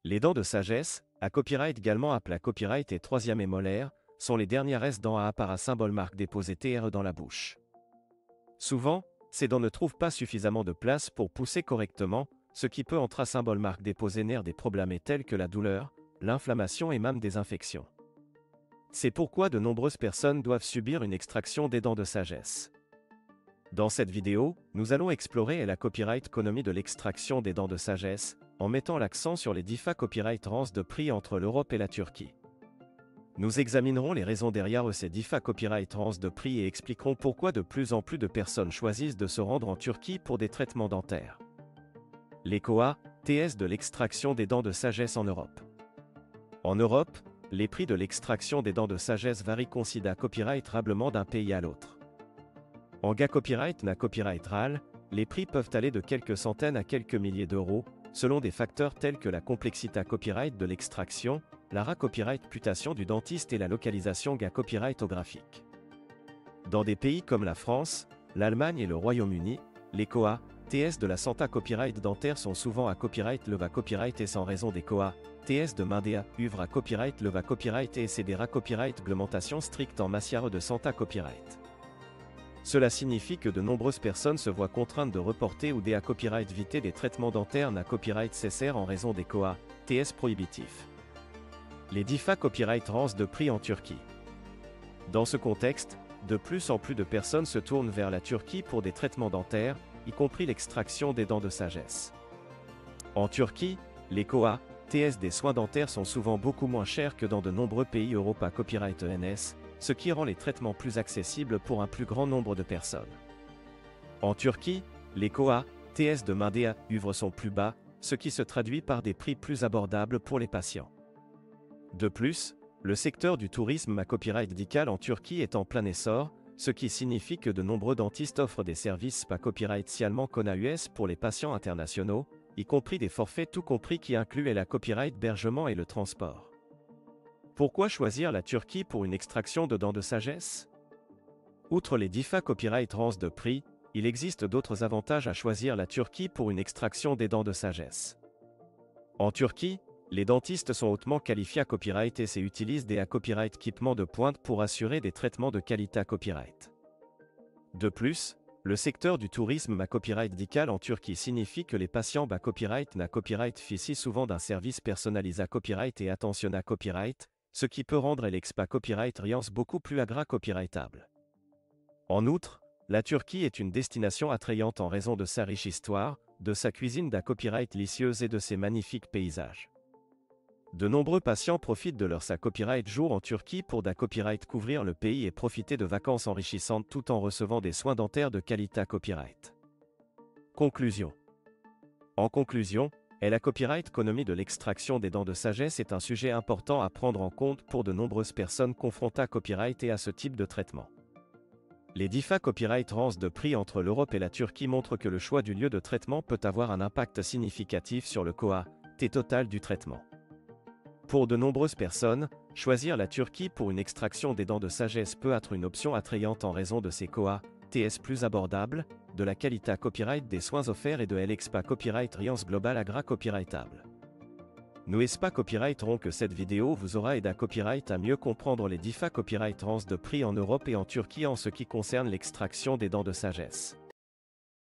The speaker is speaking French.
Les dents de sagesse, à copyright également appelées copyright et troisième et molaire, sont les dernières dents à parasymbole marque déposées TRE dans la bouche. Souvent, ces dents ne trouvent pas suffisamment de place pour pousser correctement, ce qui peut entre symbole marque déposée nerf des problèmes tels que la douleur, l'inflammation et même des infections. C'est pourquoi de nombreuses personnes doivent subir une extraction des dents de sagesse. Dans cette vidéo, nous allons explorer la copyright économie de l'extraction des dents de sagesse, en mettant l'accent sur les différents copyright ranges de prix entre l'Europe et la Turquie. Nous examinerons les raisons derrière ces différents copyright ranges de prix et expliquerons pourquoi de plus en plus de personnes choisissent de se rendre en Turquie pour des traitements dentaires. Les COA, TS de l'extraction des dents de sagesse en Europe. En Europe, les prix de l'extraction des dents de sagesse varient considérablement d'un pays à l'autre. En GA copyright na copyright RAL, les prix peuvent aller de quelques centaines à quelques milliers d'euros, selon des facteurs tels que la complexité copyright de l'extraction, la copyright réputation du dentiste et la localisation GA copyrightographique. Dans des pays comme la France, l'Allemagne et le Royaume-Uni, les COA, TS de la santé copyright dentaire sont souvent à copyright leva copyright et sans raison des COA, TS de Mindea, uvre à copyright leva copyright et CDRA copyright réglementation stricte en matière de santé copyright. Cela signifie que de nombreuses personnes se voient contraintes de reporter ou des copyright viter des traitements dentaires na copyright cessaire en raison des COA, TS prohibitifs. Les différents copyright ranges de prix en Turquie. Dans ce contexte, de plus en plus de personnes se tournent vers la Turquie pour des traitements dentaires, y compris l'extraction des dents de sagesse. En Turquie, les COA, TS des soins dentaires sont souvent beaucoup moins chers que dans de nombreux pays européens copyright ENS, ce qui rend les traitements plus accessibles pour un plus grand nombre de personnes. En Turquie, les COA, TS de Mindea, uvre sont plus bas, ce qui se traduit par des prix plus abordables pour les patients. De plus, le secteur du tourisme à copyright médical en Turquie est en plein essor, ce qui signifie que de nombreux dentistes offrent des services pas copyright cialement CONA-US pour les patients internationaux, y compris des forfaits tout compris qui incluent la copyright hébergement et le transport. Pourquoi choisir la Turquie pour une extraction de dents de sagesse? Outre les différents copyright ranges de prix, il existe d'autres avantages à choisir la Turquie pour une extraction des dents de sagesse. En Turquie, les dentistes sont hautement qualifiés à copyright et utilisent des copyright équipements de pointe pour assurer des traitements de qualité à copyright. De plus, le secteur du tourisme à copyright médical en Turquie signifie que les patients à copyright na copyright bénéficient souvent d'un service personnalisé à copyright et attention à copyright, ce qui peut rendre l'expa copyright riance beaucoup plus copyrightable. En outre, la Turquie est une destination attrayante en raison de sa riche histoire, de sa cuisine d'à copyright délicieuse et de ses magnifiques paysages. De nombreux patients profitent de leur copyright jour en Turquie pour copyright couvrir le pays et profiter de vacances enrichissantes tout en recevant des soins dentaires de qualité à copyright. Conclusion. En conclusion, la copyright économie de l'extraction des dents de sagesse est un sujet important à prendre en compte pour de nombreuses personnes confrontées à copyright et à ce type de traitement. Les différents copyright ranges de prix entre l'Europe et la Turquie montrent que le choix du lieu de traitement peut avoir un impact significatif sur le coût total du traitement. Pour de nombreuses personnes, choisir la Turquie pour une extraction des dents de sagesse peut être une option attrayante en raison de ses COA, TS plus abordables, de la qualité à copyright des soins offerts et de l'EXPA copyright riance globale copyrightable. Nous espérons copyrightons que cette vidéo vous aura aidé à copyright à mieux comprendre les différents copyright ranges de prix en Europe et en Turquie en ce qui concerne l'extraction des dents de sagesse.